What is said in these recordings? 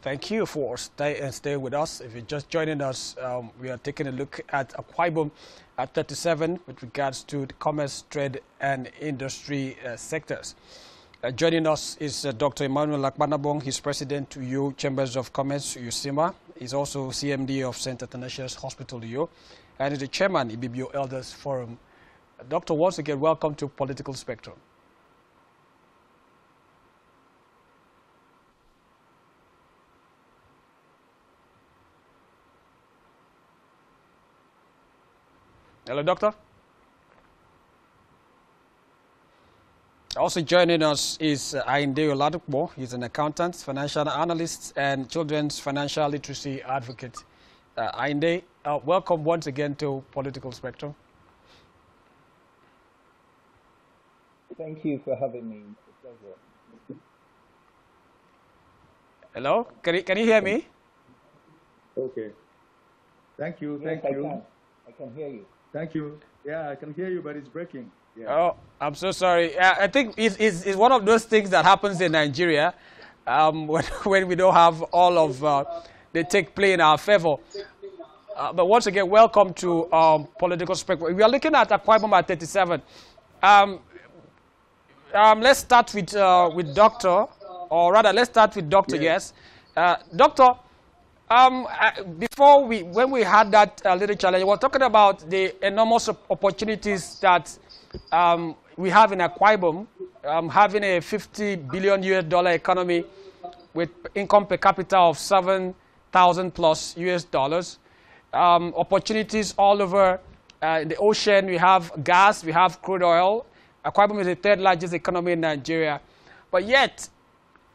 Thank you for stay with us. If you're just joining us, we are taking a look at Akwa Ibom at 37 with regards to the commerce, trade, and industry sectors. Joining us is Dr. Emmanuel Akpanabong. He's president to U Chambers of Commerce, USIMA. He's also CMD of St. Athanasius Hospital, U, and is the chairman Ibibio Elders Forum. Doctor, once again, welcome to Political Spectrum. Hello, Doctor. Also joining us is Ainde Oladokbo. He's an accountant, financial analyst, and children's financial literacy advocate. Ainde, welcome once again to Political Spectrum. Thank you for having me. It's a pleasure. Hello, can you hear me? Okay. Thank you. Yes, Thank you. I can hear you. Thank you. Yeah, I can hear you, but it's breaking. Yeah. Oh, I'm so sorry. I think it's one of those things that happens in Nigeria when we don't have all of the take play in our favor. But once again, welcome to Political Spectrum. We are looking at Akwa Ibom at 37. Let's start with Doctor, or rather, let's start with Doctor. Yes, Doctor. When we had that little challenge, we were talking about the enormous opportunities that we have in Akwa Ibom, having a $50 billion economy with income per capita of 7,000 plus US dollars. Opportunities all over the ocean. We have gas, we have crude oil. Akwa Ibom is the third largest economy in Nigeria. But yet,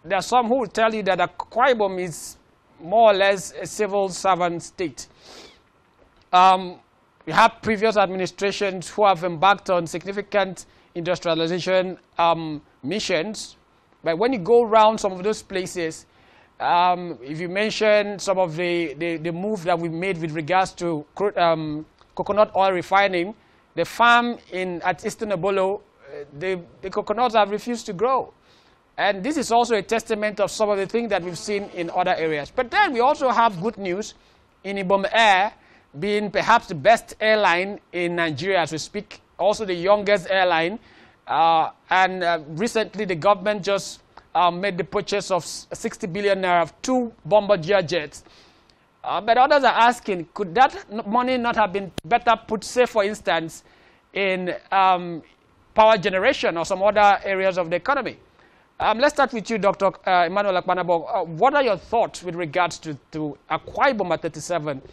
there are some who will tell you that Akwa Ibom is more or less a civil servant state. We have previous administrations who have embarked on significant industrialization missions. But when you go around some of those places, if you mention some of the move that we made with regards to coconut oil refining, the farm at Eastern Obolo, the coconuts have refused to grow. And this is also a testament of some of the things that we've seen in other areas. But then we also have good news in Ibom Air being perhaps the best airline in Nigeria as we speak, also the youngest airline. Recently the government just made the purchase of 60 billion naira of 2 Bombardier jets. But others are asking, could that money not have been better put, say for instance, in power generation or some other areas of the economy? Let's start with you, Dr. Emmanuel Akpanabong. What are your thoughts with regards to Akwa Ibom at 37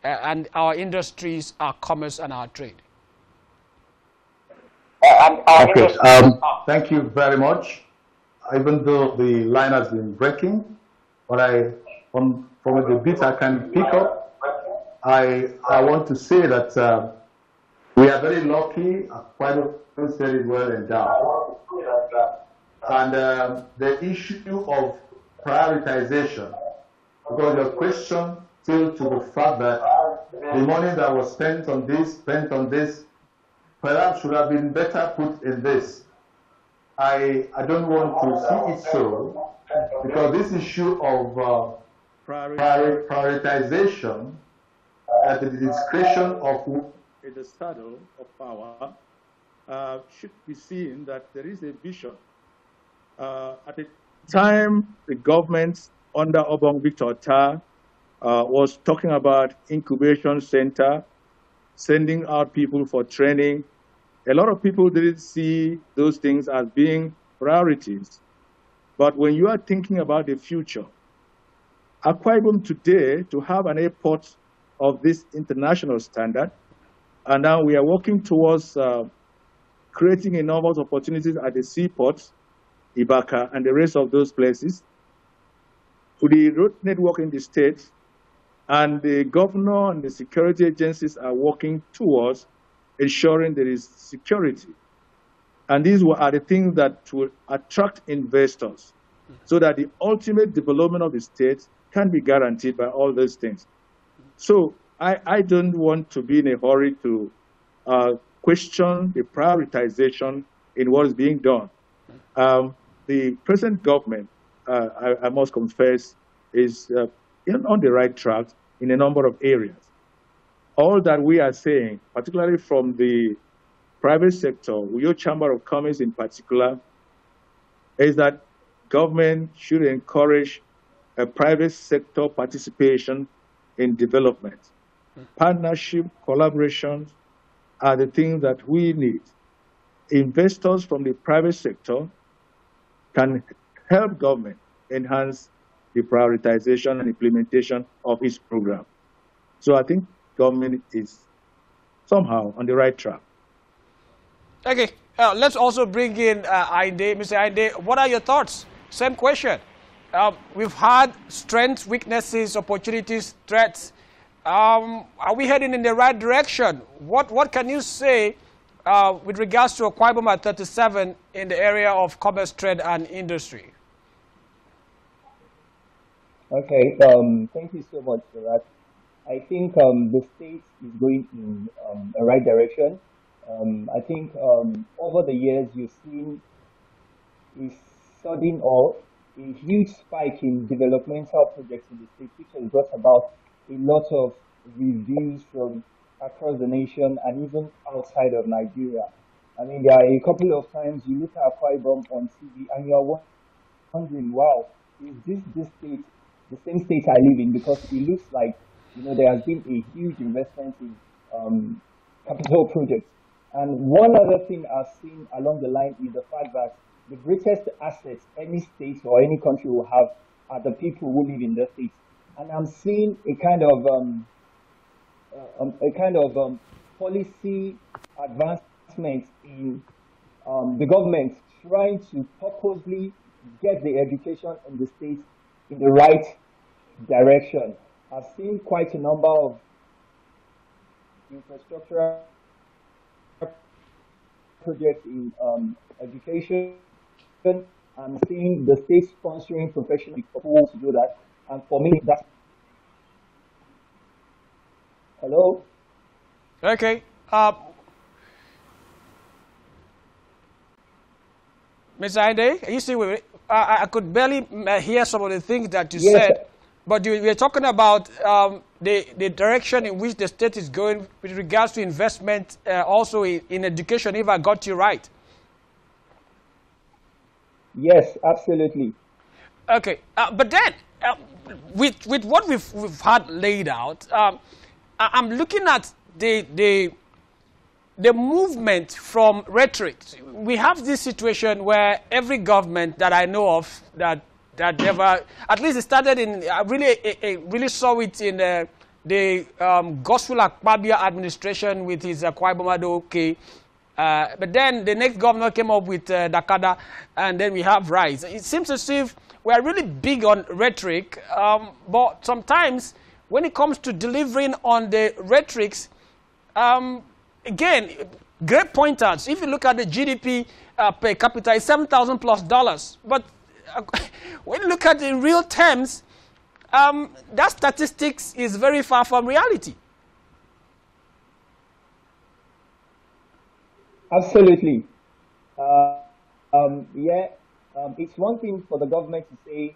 and our industries, our commerce, and our trade? Okay. Thank you very much. Even though the line has been breaking, but from the bit I can pick up, I want to say that we are very lucky. Akwa Ibom State is well endowed. And the issue of prioritization, because your question still to the fact that the money that was spent on this, perhaps should have been better put in this. I don't want to see it so, because this issue of prioritization at the discretion of who in the saddle of power should be seen that there is a vision. At the time, the government under Obong Victor Tar was talking about incubation center, sending out people for training. A lot of people didn't see those things as being priorities. But when you are thinking about the future, Akwa Ibom today, to have an airport of this international standard, and now we are working towards creating enormous opportunities at the seaports, Ibaka, and the rest of those places, to the road network in the state, and the governor and the security agencies are working towards ensuring there is security. And these are the things that will attract investors, so that the ultimate development of the state can be guaranteed by all those things. So I don't want to be in a hurry to question the prioritization in what is being done. The present government, I must confess, is on the right track in a number of areas. All that we are saying, particularly from the private sector, your Chamber of Commerce in particular, is that government should encourage a private sector participation in development. Partnership, collaborations are the things that we need. Investors from the private sector can help government enhance the prioritization and implementation of its program. So I think government is somehow on the right track. Okay, let's also bring in Ainde. Mr. Ainde, what are your thoughts? Same question. We've had strengths, weaknesses, opportunities, threats. Are we heading in the right direction? What can you say with regards to Akwa Ibom at 37 in the area of commerce, trade, and industry? Okay, thank you so much for that. I think the state is going in the right direction. I think over the years you've seen a sudden or a huge spike in developmental projects in the state, which has brought about a lot of reviews from across the nation and even outside of Nigeria. I mean, there are a couple of times you look at Akwa Ibom on TV and you're wondering, wow, is this state, the same state I live in? Because it looks like, you know, there has been a huge investment in capital projects. And one other thing I've seen along the line is the fact that the greatest assets any state or any country will have are the people who live in the state. And I'm seeing a kind of policy advancement in the government trying to purposely get the education in the state in the right direction. I've seen quite a number of infrastructure projects in education. I'm seeing the state sponsoring professional people to do that. And for me, that's... Hello? Okay. Ms. Ainde, are you still with me? I could barely hear some of the things that you said, but you were talking about the direction in which the state is going with regards to investment, also in education, if I got you right. Yes, absolutely. Okay, but then, with what we've had laid out, I'm looking at the movement from rhetoric. We have this situation where every government that I know of that never, at least it started in, I really saw it in the Gospel Akpabio administration with his Akwa Ibom Adoke. But then the next governor came up with Dakada, and then we have Rise. It seems as if we are really big on rhetoric, but sometimes when it comes to delivering on the rhetorics, again, great pointers. If you look at the GDP per capita, it's $7,000+. But when you look at it in real terms, that statistics is very far from reality. Absolutely. It's one thing for the government to say,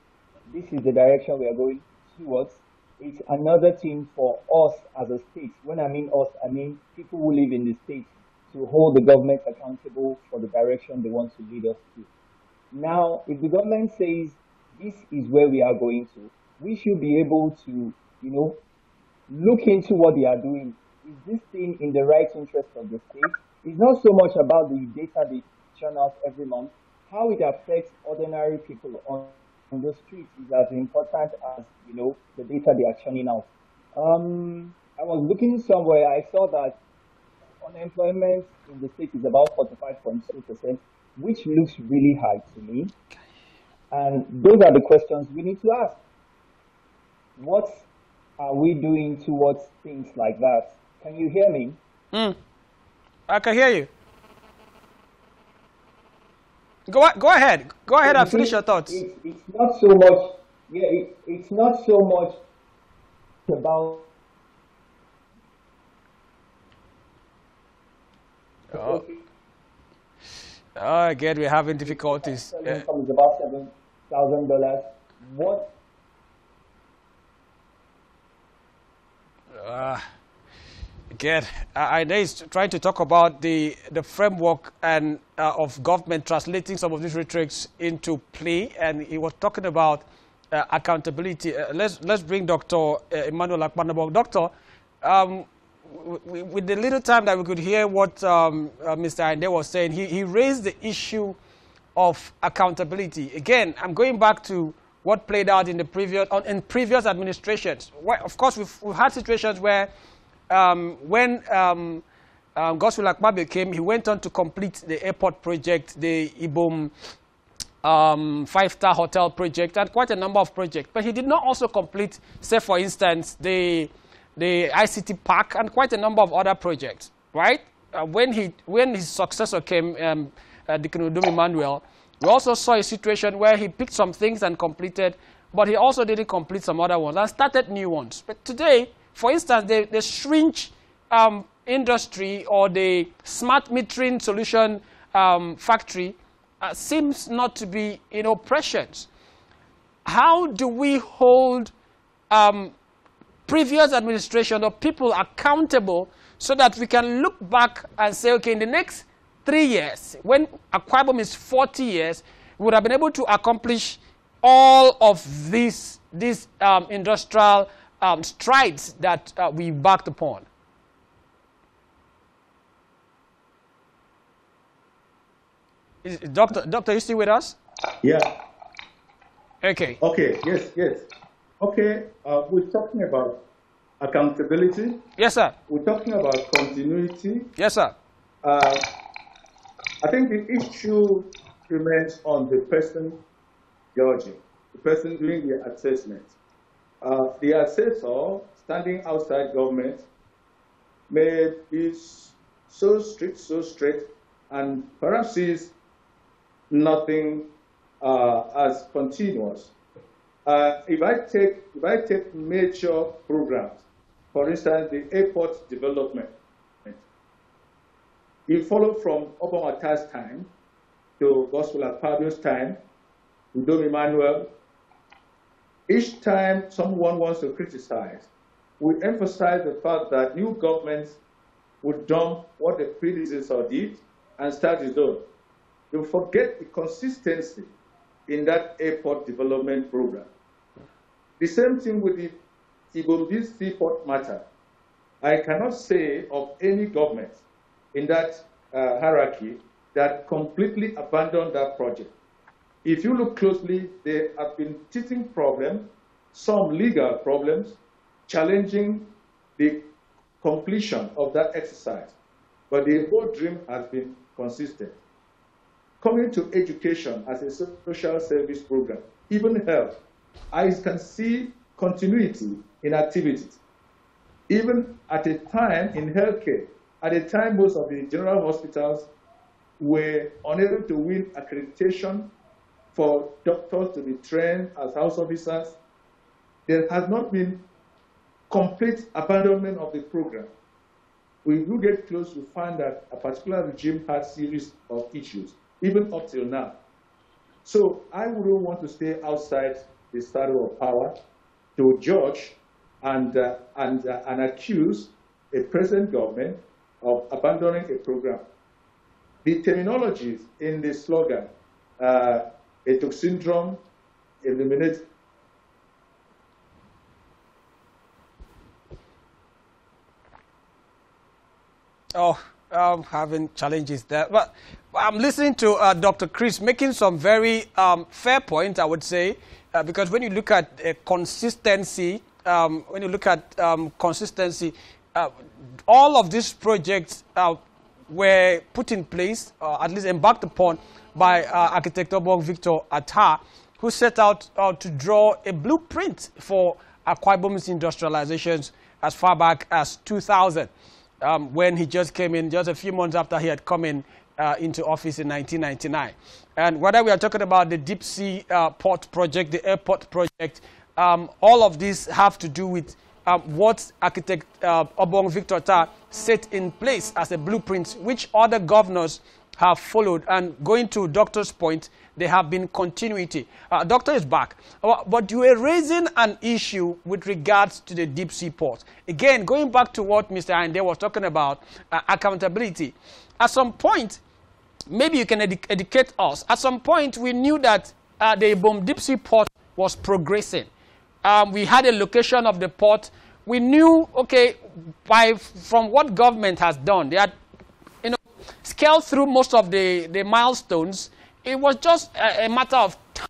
this is the direction we are going towards. It's another thing for us as a state. When I mean us, I mean people who live in the state, to hold the government accountable for the direction they want to lead us to. Now, if the government says, this is where we are going to, we should be able to, you know, look into what they are doing. Is this thing in the right interest of the state? It's not so much about the data they churn out every month. How it affects ordinary people on the streets is as important as, you know, the data they are churning out. I was looking somewhere, I saw that unemployment in the state is about 45.2%, which looks really high to me. And those are the questions we need to ask. What are we doing towards things like that? Can you hear me? I can hear you. Go ahead. Go ahead and finish your thoughts. It's not so much. It's not so much about. Again, we're having difficulties. Income is about $7,000. What Good. I know he's trying to talk about the framework and of government translating some of these rhetorics into play, and he was talking about accountability. Let's bring Dr. Emmanuel Akwa. Doctor, with the little time that we could hear what Mr. Ande was saying, he raised the issue of accountability. Again, I'm going back to what played out in the previous administrations. Where, of course, we've had situations where when Godswill Akpabio came, he went on to complete the airport project, the Ibom 5-star hotel project, and quite a number of projects. But he did not also complete, say, for instance, the ICT park and quite a number of other projects, right? When his successor came, Deacon Udom Emmanuel, we also saw a situation where he picked some things and completed, but he also didn't complete some other ones and started new ones. But today, for instance, the syringe industry or the smart metering solution factory seems not to be in operations. How do we hold previous administration or people accountable so that we can look back and say, okay, in the next 3 years, when Akwa Ibom is 40 years, we would have been able to accomplish all of these industrial strides that we embarked upon? Doctor, you still with us? Yeah. Okay. Okay, yes. Okay, we're talking about accountability. Yes, sir. We're talking about continuity. Yes, sir. I think the issue remains on the person judging, the person doing the assessment. The assessor standing outside government may be so strict, so straight, and perhaps sees nothing as continuous. If I take major programs, for instance, the airport development, you follow from Obama Attah's time to Godswill Akpabio's time, Udom Emmanuel. Each time someone wants to criticize, we emphasize the fact that new governments would dump what the predecessor did and start his own. You forget the consistency in that airport development program. The same thing with the Ibom seaport matter. I cannot say of any government in that hierarchy that completely abandoned that project. If you look closely, there have been teething problems, some legal problems, challenging the completion of that exercise. But the whole dream has been consistent. Coming to education as a social service program, even health, I can see continuity in activities. Even at a time in healthcare, at a time most of the general hospitals were unable to win accreditation for doctors to be trained as house officers, there has not been complete abandonment of the program. We do get close to find that a particular regime had series of issues, even up till now. So I wouldn't want to stay outside the saddle of power to judge and accuse a present government of abandoning a program. The terminologies in the slogan, ETOC syndrome, eliminate. Having challenges there. But I'm listening to Dr. Chris making some very fair points, I would say, because when you look at consistency, all of these projects were put in place, at least embarked upon, by architect Obong Victor Attah, who set out to draw a blueprint for Akwa Ibom's industrializations as far back as 2000. When he just came in, just a few months after he had come in into office in 1999. And whether we are talking about the deep sea port project, the airport project, all of these have to do with what architect Obong Victor Attah set in place as a blueprint, which other governors have followed. And going to Doctor's point, there have been continuity. Doctor is back. But you were raising an issue with regards to the deep sea port. Again, going back to what Mr. Ande was talking about, accountability. At some point, maybe you can educate us. At some point, we knew that the Ibom deep sea port was progressing. We had a location of the port. We knew, okay, from what government has done, they had, scaled through most of the milestones. It was just a matter of time.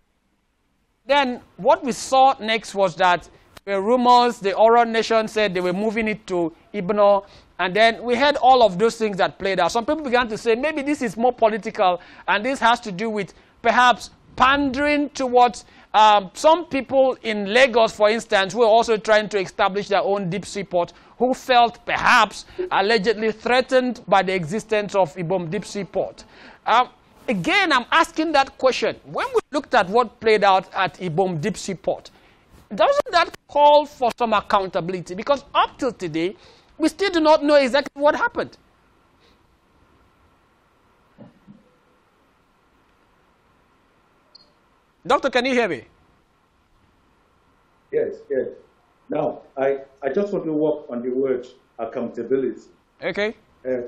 Then what we saw next was that there were rumors. The Oral Nation said they were moving it to Ibom. And then we had all of those things that played out. Some people began to say, maybe this is more political, and this has to do with perhaps pandering towards some people in Lagos, for instance, who are also trying to establish their own deep sea port, who felt perhaps allegedly threatened by the existence of Ibom deep sea port. Again, I'm asking that question. When we looked at what played out at Ibom deep sea port, doesn't that call for some accountability? Because up till today, we still do not know exactly what happened. Doctor, can you hear me? Yes, yes. Now, I just want to work on the word accountability. Okay.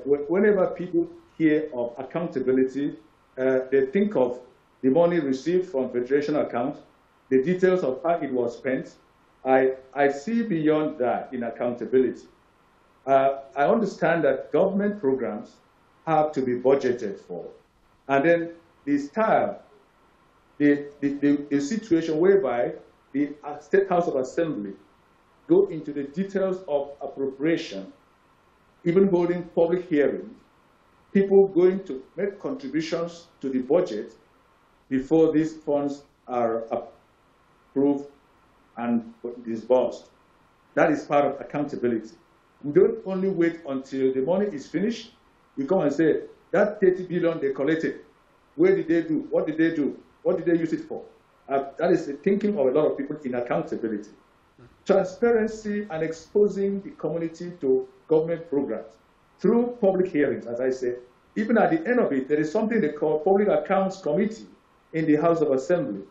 Whenever people hear of accountability, they think of the money received from Federation account, the details of how it was spent. I see beyond that in accountability. I understand that government programs have to be budgeted for. And then the style, the situation whereby the State House of Assembly go into the details of appropriation, even holding public hearings, people going to make contributions to the budget before these funds are approved and disbursed. That is part of accountability. We don't only wait until the money is finished. We come and say, that 30 billion they collected, where did they do? What did they do? What did they use it for? That is the thinking of a lot of people in accountability. Transparency and exposing the community to government programs through public hearings, as I said. Even at the end of it, there is something they call Public Accounts Committee in the House of Assembly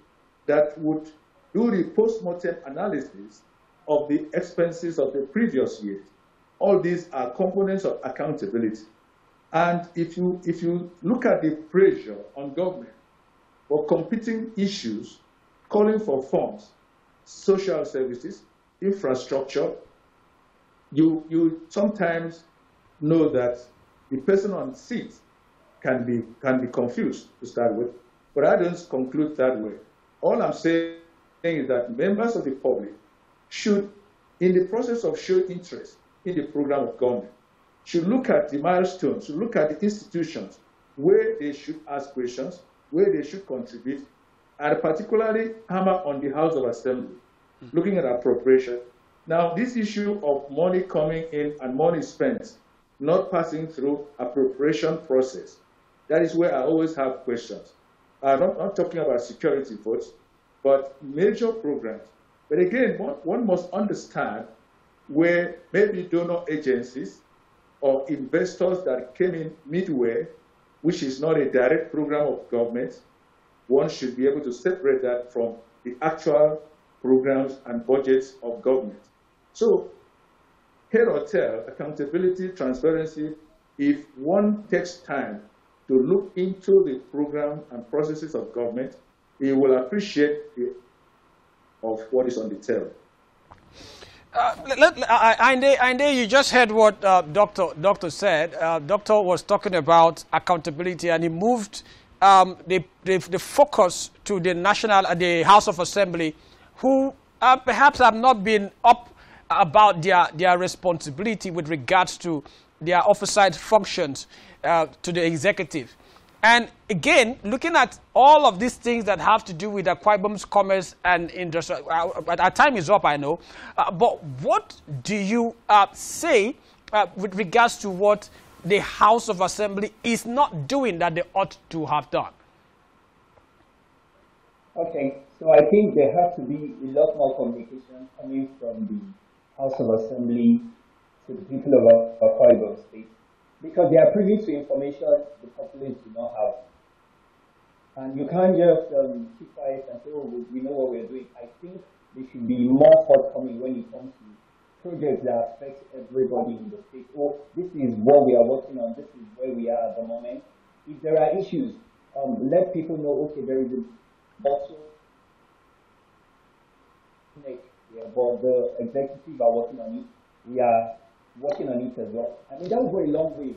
that would do the post-mortem analysis of the expenses of the previous years. All these are components of accountability. And if you look at the pressure on government for competing issues, calling for funds, social services, infrastructure, you sometimes know that the person on seat can be confused to start with, but I don't conclude that way. All I'm saying is that members of the public should, in the process of showing interest in the program of government, should look at the milestones, should look at the institutions where they should ask questions, where they should contribute, and particularly hammer on the House of Assembly, looking at appropriation. Now, this issue of money coming in and money spent, not passing through appropriation process, that is where I always have questions. I'm not talking about security votes, but major programs. But again, one must understand where maybe donor agencies or investors that came in midway, which is not a direct program of government, one should be able to separate that from the actual programs and budgets of government. So, head or tail, accountability, transparency, if one takes time to look into the program and processes of government, he will appreciate of what is on the tail. Inde, you just heard what Doctor said. Doctor was talking about accountability, and he moved the focus to the House of Assembly, who perhaps have not been up about their responsibility with regards to their oversight functions to the executive. And again, looking at all of these things that have to do with Akwa Ibom's commerce and industry, our time is up, I know, but what do you say with regards to what the House of Assembly is not doing that they ought to have done? Okay, so I think there has to be a lot more communication coming from the House of Assembly to the people of Akwa Ibom State. because they are privy to information the populace do not have. And you can't just keep quiet and say, oh, we know what we're doing. I think they should be more forthcoming when it comes to projects that affect everybody in the state. Oh, this is what we are working on. This is where we are at the moment. If there are issues, let people know, okay, there is a bottle. Yeah, but the executive are working on it. We are working on it as well. I mean, that will go a long way,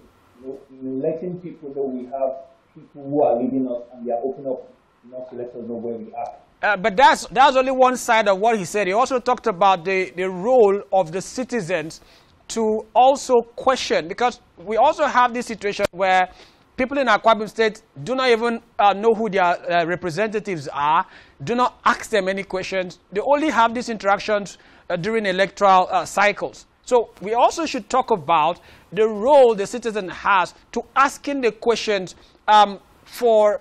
in letting people know we have people who are leading us and they are open up enough to let us know where we are. But that's only one side of what he said. He also talked about the role of the citizens to also question, because we also have this situation where people in Akwa Ibom State do not even know who their representatives are, do not ask them any questions. They only have these interactions during electoral cycles. So we also should talk about the role the citizen has to asking the questions for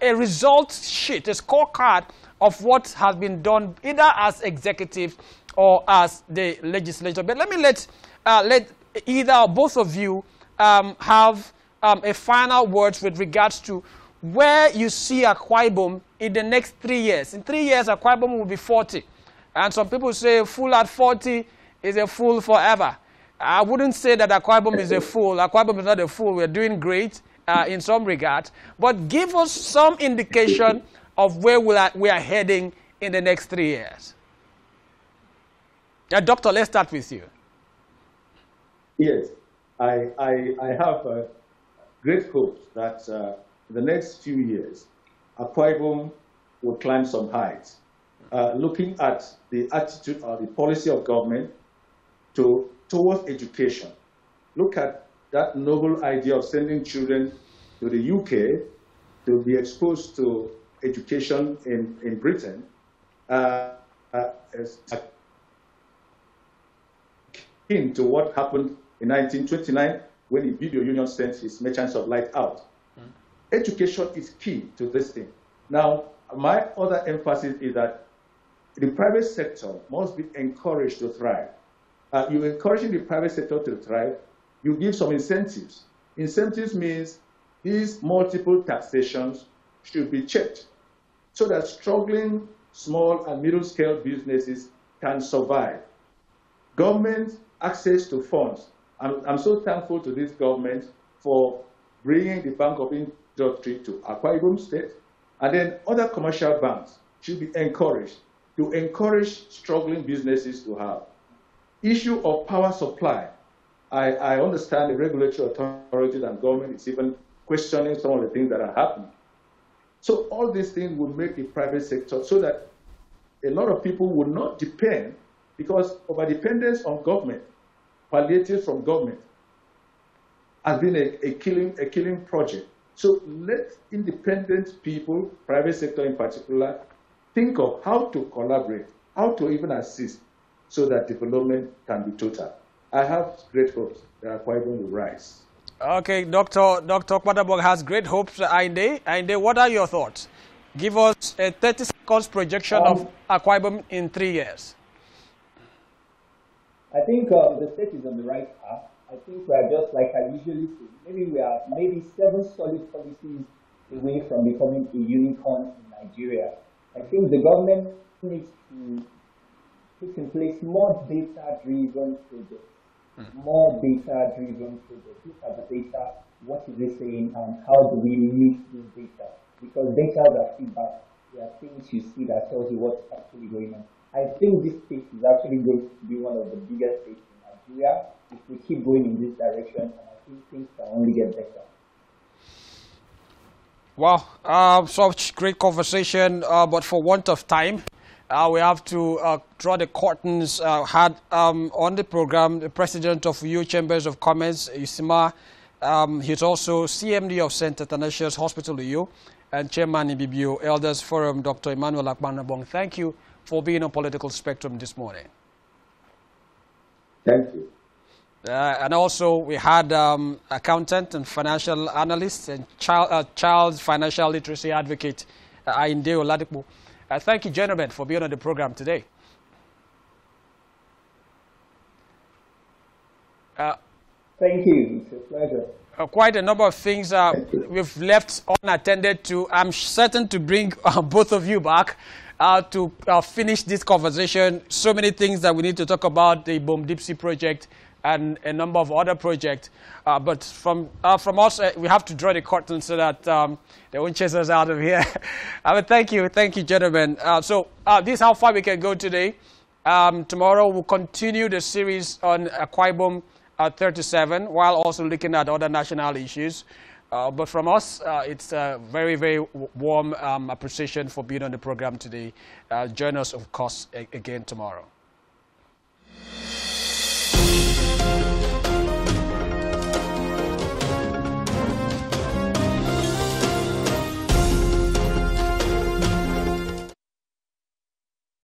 a result sheet, a scorecard of what has been done either as executive or as the legislature. But let me let either or both of you have a final words with regards to where you see Akwa Ibom in the next 3 years. In 3 years, Akwa Ibom will be 40. And some people say a fool at 40 is a fool forever. I wouldn't say that Akwa Ibom is a fool. Akwa Ibom is not a fool. We're doing great in some regard. But give us some indication of where we are heading in the next 3 years. Doctor, let's start with you. Yes, I have great hope that in the next few years, Akwa Ibom will climb some heights. Looking at the attitude or the policy of government towards education. Look at that noble idea of sending children to the UK to be exposed to education in Britain. Akin to what happened in 1929 when the Video Union sent his Merchants of Light out. Education is key to this thing. Now, my other emphasis is that the private sector must be encouraged to thrive. You're encouraging the private sector to thrive, you give some incentives. Incentives means these multiple taxations should be checked so that struggling small and middle-scale businesses can survive. Government access to funds. I'm so thankful to this government for bringing the Bank of Industry to Akwa Ibom State, and then other commercial banks should be encouraged to encourage struggling businesses to have. Issue of power supply. I understand the regulatory authorities and government is even questioning some of the things that are happening. So all these things will make the private sector so that a lot of people will not depend, because over-dependence on government, palliatives from government, has been a killing project. So let independent people, private sector in particular, think of how to collaborate, how to even assist so that development can be total. I have great hopes that Akwa Ibom will rise. Okay, Dr. Kwadabog has great hopes. Ainde, what are your thoughts? Give us a 30 seconds projection of Akwa Ibom in 3 years. I think the state is on the right path. I think we are just like I usually say. Maybe we are 7 solid policies away from becoming a unicorn in Nigeria. I think the government needs to put in place more data-driven projects. More data-driven projects. Look at the data. What is it saying, and how do we meet this data? Because data is feedback. There are things you see that tells you what's actually going on. I think this state is actually going to be one of the biggest states in Nigeria if we keep going in this direction, and I think things can only get better. Wow, such great conversation, but for want of time, we have to draw the curtains. Had on the program the president of UO Chambers of Commerce, Isima. He's also CMD of St. Athanasius Hospital, UO, and chairman Ibibio Elders Forum, Dr. Emmanuel Akpanabong. Thank you for being on Political Spectrum this morning. Thank you. And also we had accountant and financial analyst and child financial literacy advocate, Ainde Oladipo. Thank you, gentlemen, for being on the program today. Thank you. It's a pleasure. Quite a number of things we've left unattended to. I'm certain to bring both of you back to finish this conversation. So many things that we need to talk about, the Ibom Deep Sea project and a number of other projects. But from us, we have to draw the curtain so that they won't chase us out of here. Thank you, gentlemen. So this is how far we can go today. Tomorrow we'll continue the series on Akwa Ibom 37, while also looking at other national issues. But from us, it's a very, very warm appreciation for being on the program today. Join us, of course, again tomorrow.